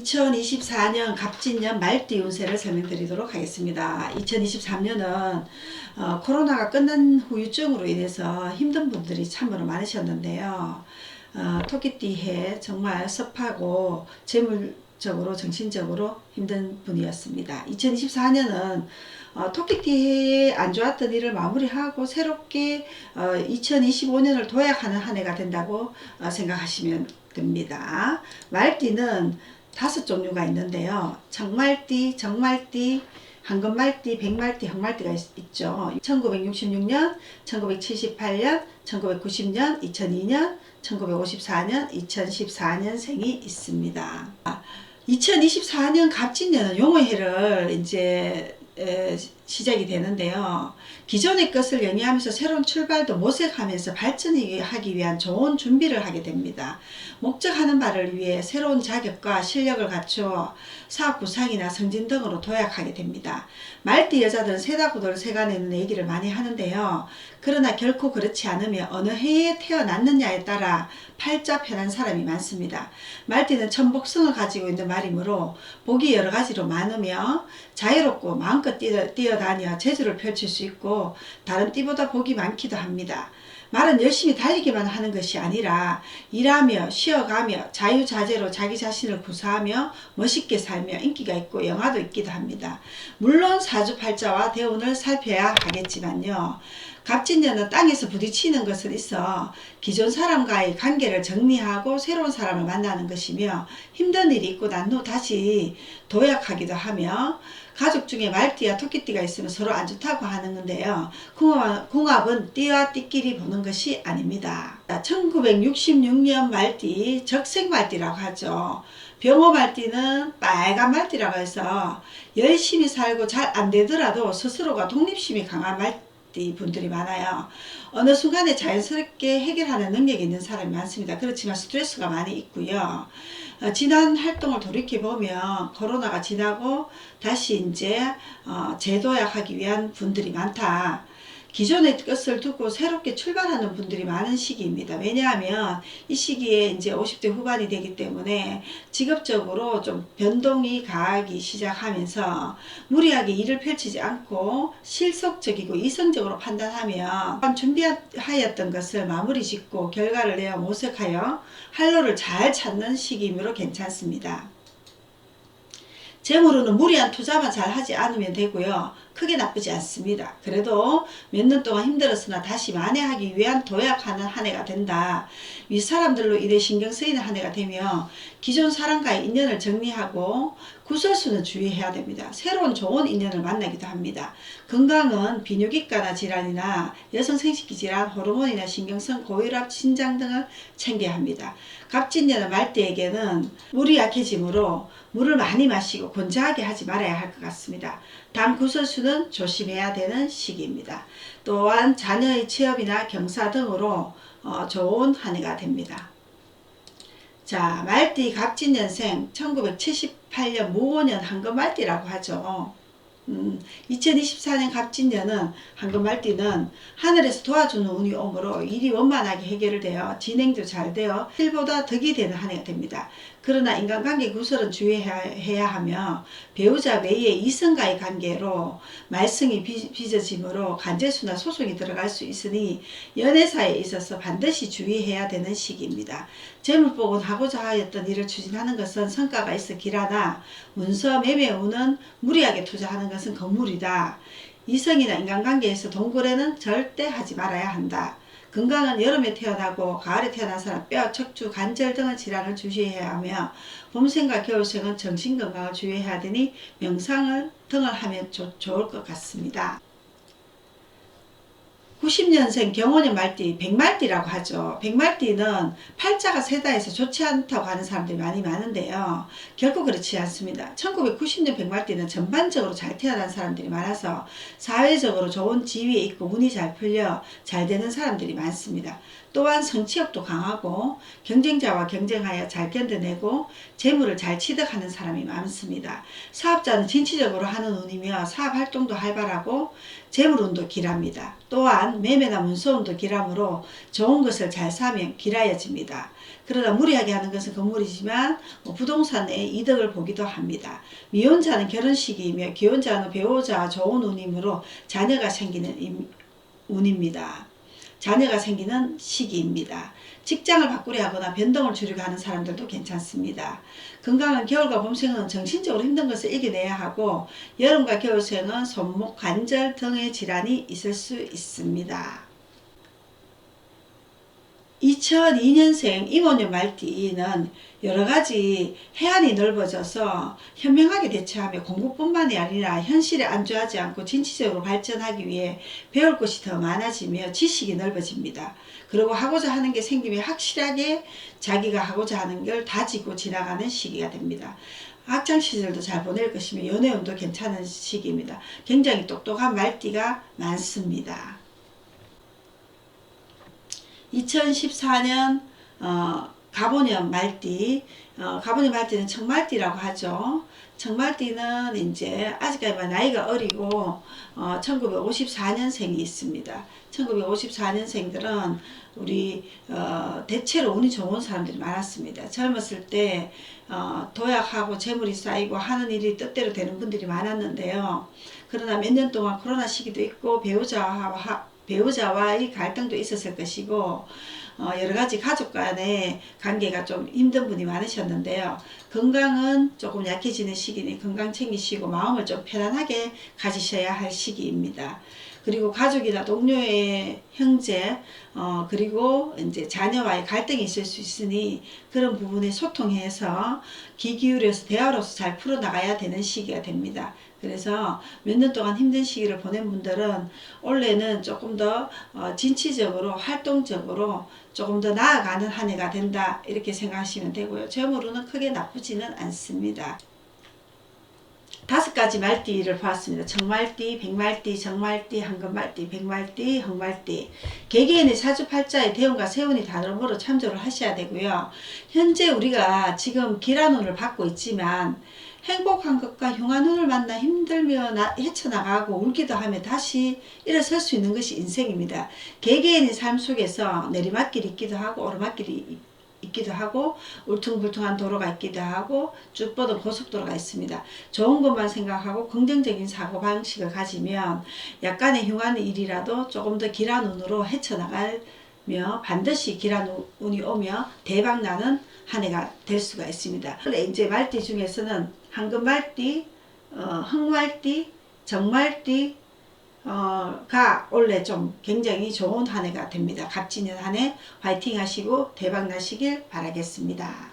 2024년 갑진년 말띠 운세를 설명드리도록 하겠습니다. 2023년은 코로나가 끝난 후유증으로 인해서 힘든 분들이 참으로 많으셨는데요. 토끼띠해 정말 섭하고 재물적으로 정신적으로 힘든 분이었습니다. 2024년은 토끼띠해에 안 좋았던 일을 마무리하고 새롭게 2025년을 도약하는 한 해가 된다고 생각하시면 됩니다. 말띠는 5종류가 있는데요. 청말띠, 정말띠, 황금말띠, 백말띠, 흑말띠가 있죠. 1966년, 1978년, 1990년, 2002년, 1954년, 2014년생이 있습니다. 2024년 갑진년은 용어해를 이제 시작이 되는데요. 기존의 것을 영위하면서 새로운 출발도 모색하면서 발전하기 위한 좋은 준비를 하게 됩니다. 목적하는 바를 위해 새로운 자격과 실력을 갖추어 사업 부상이나 승진 등으로 도약하게 됩니다. 말띠 여자들은 세다구도를 세간에는 얘기를 많이 하는데요. 그러나 결코 그렇지 않으며 어느 해에 태어났느냐에 따라 팔자편한 사람이 많습니다. 말띠는 천복성을 가지고 있는 말이므로 복이 여러 가지로 많으며 자유롭고 마음껏 뛰어다녀 재주를 펼칠 수 있고 다른 띠보다 복이 많기도 합니다. 말은 열심히 달리기만 하는 것이 아니라 일하며 쉬어가며 자유자재로 자기 자신을 구사하며 멋있게 살며 인기가 있고 영화도 있기도 합니다. 물론 사주팔자와 대운을 살펴야 하겠지만요. 갑진년은 땅에서 부딪히는 것은 있어 기존 사람과의 관계를 정리하고 새로운 사람을 만나는 것이며 힘든 일이 있고 난 후 다시 도약하기도 하며 가족 중에 말띠와 토끼띠가 있으면 서로 안 좋다고 하는 건데요. 궁합은 띠와 띠끼리 보는 것이 아닙니다. 1966년 말띠 적색말띠라고 하죠. 병호말띠는 빨간 말띠라고 해서 열심히 살고 잘 안되더라도 스스로가 독립심이 강한 말띠 분들이 많아요. 어느 순간에 자연스럽게 해결하는 능력이 있는 사람이 많습니다. 그렇지만 스트레스가 많이 있고요. 지난 활동을 돌이켜보면 코로나가 지나고 다시 이제 재도약하기 위한 분들이 많다. 기존의 것을 두고 새롭게 출발하는 분들이 많은 시기입니다. 왜냐하면 이 시기에 이제 50대 후반이 되기 때문에 직업적으로 좀 변동이 가기 시작하면서 무리하게 일을 펼치지 않고 실속적이고 이성적으로 판단하며 준비하였던 것을 마무리 짓고 결과를 내어 모색하여 활로를 잘 찾는 시기이므로 괜찮습니다. 재물로는 무리한 투자만 잘 하지 않으면 되고요. 크게 나쁘지 않습니다. 그래도 몇 년 동안 힘들었으나 다시 만회하기 위한 도약하는 한 해가 된다. 윗사람들로 인해 신경 쓰이는 한 해가 되며 기존 사람과의 인연을 정리하고 구설수는 주의해야 됩니다. 새로운 좋은 인연을 만나기도 합니다. 건강은 비뇨기과나 질환이나 여성 생식기 질환, 호르몬이나 신경성, 고혈압, 신장 등을 챙겨야 합니다. 갑진년은 말띠에게는 물이 약해지므로 물을 많이 마시고 건조하게 하지 말아야 할 것 같습니다. 당 구설수는 조심해야 되는 시기입니다. 또한 자녀의 취업이나 경사 등으로 좋은 한 해가 됩니다. 자, 말띠 갑진년생 1978년 무오년 황금말띠라고 하죠. 2024년 갑진년은 황금말띠는 하늘에서 도와주는 운이 오므로 일이 원만하게 해결되어 진행도 잘 되어 일보다 덕이 되는 한 해가 됩니다. 그러나 인간관계 구설은 주의해야 하며 배우자 외에 이성과의 관계로 말썽이 빚어지므로 간제수나 소송이 들어갈 수 있으니 연애사에 있어서 반드시 주의해야 되는 시기입니다. 재물복은 하고자 하였던 일을 추진하는 것은 성과가 있어 길하나 문서 매매운은 무리하게 투자하는 것은 건물이다. 이성이나 인간관계에서 동거래는 절대 하지 말아야 한다. 건강은 여름에 태어나고 가을에 태어난 사람 뼈, 척추, 관절 등의 질환을 주의해야 하며 봄생과 겨울생은 정신건강을 주의해야 되니 명상을 등을 하면 좋을 것 같습니다. 90년생 경호년 말띠, 백말띠라고 하죠. 백말띠는 팔자가 세다 해서 좋지 않다고 하는 사람들이 많은데요. 결코 그렇지 않습니다. 1990년 백말띠는 전반적으로 잘 태어난 사람들이 많아서 사회적으로 좋은 지위에 있고 운이 잘 풀려 잘 되는 사람들이 많습니다. 또한 성취욕도 강하고 경쟁자와 경쟁하여 잘 견뎌내고 재물을 잘 취득하는 사람이 많습니다. 사업자는 진취적으로 하는 운이며 사업활동도 활발하고 재물운도 길합니다. 또한 매매나 문서운도 길하므로 좋은 것을 잘 사면 길하여집니다. 그러나 무리하게 하는 것은 건물이지만 부동산의 이득을 보기도 합니다. 미혼자는 결혼 시기이며 기혼자는 배우자와 좋은 운이므로 자녀가 생기는 운입니다. 자녀가 생기는 시기입니다. 직장을 바꾸려 하거나 변동을 주려고 하는 사람들도 괜찮습니다. 건강은 겨울과 봄생은 정신적으로 힘든 것을 이겨내야 하고 여름과 겨울생은 손목, 관절 등의 질환이 있을 수 있습니다. 2002년생 임원년 말띠는 여러가지 해안이 넓어져서 현명하게 대처하며 공부뿐만이 아니라 현실에 안주하지 않고 진취적으로 발전하기 위해 배울 것이 더 많아지며 지식이 넓어집니다. 그리고 하고자 하는 게 생기면 확실하게 자기가 하고자 하는 걸 다지고 지나가는 시기가 됩니다. 학창시절도 잘 보낼 것이며 연애운도 괜찮은 시기입니다. 굉장히 똑똑한 말띠가 많습니다. 2014년 갑오년 말띠, 갑오년 말띠는 청말띠라고 하죠. 청말띠는 이제 아직까지 나이가 어리고 1954년생이 있습니다. 1954년생들은 우리 대체로 운이 좋은 사람들이 많았습니다. 젊었을 때 도약하고 재물이 쌓이고 하는 일이 뜻대로 되는 분들이 많았는데요. 그러나 몇 년 동안 코로나 시기도 있고 배우자와의 갈등도 있었을 것이고 여러가지 가족 간의 관계가 좀 힘든 분이 많으셨는데요. 건강은 조금 약해지는 시기니 건강 챙기시고 마음을 좀 편안하게 가지셔야 할 시기입니다. 그리고 가족이나 동료의 형제 그리고 이제 자녀와의 갈등이 있을 수 있으니 그런 부분에 소통해서 귀 기울여서 대화로서 잘 풀어나가야 되는 시기가 됩니다. 그래서 몇 년 동안 힘든 시기를 보낸 분들은 올해는 조금 더 진취적으로 활동적으로 조금 더 나아가는 한 해가 된다 이렇게 생각하시면 되고요. 재물운은 크게 나쁘지는 않습니다. 5가지 말띠를 보았습니다. 청말띠, 백말띠, 정말띠, 황금말띠, 백말띠, 흑말띠. 개개인의 사주팔자의 대운과 세운이 다름으로 참조를 하셔야 되고요. 현재 우리가 지금 기란운을 받고 있지만 행복한 것과 흉한 운을 만나 힘들며 헤쳐나가고 울기도 하며 다시 일어설 수 있는 것이 인생입니다. 개개인의 삶 속에서 내리막길이 있기도 하고 오르막길이 있기도 하고 울퉁불퉁한 도로가 있기도 하고 쭉 뻗은 고속도로가 있습니다. 좋은 것만 생각하고 긍정적인 사고방식을 가지면 약간의 흉한 일이라도 조금 더 길한 운으로 헤쳐나가며 반드시 길한 운이 오며 대박나는 한 해가 될 수가 있습니다. 이제 말띠 중에서는 황금말띠, 흑말띠, 정말띠 가 올해 좀 굉장히 좋은 한 해가 됩니다. 갑진년 한 해 화이팅 하시고 대박 나시길 바라겠습니다.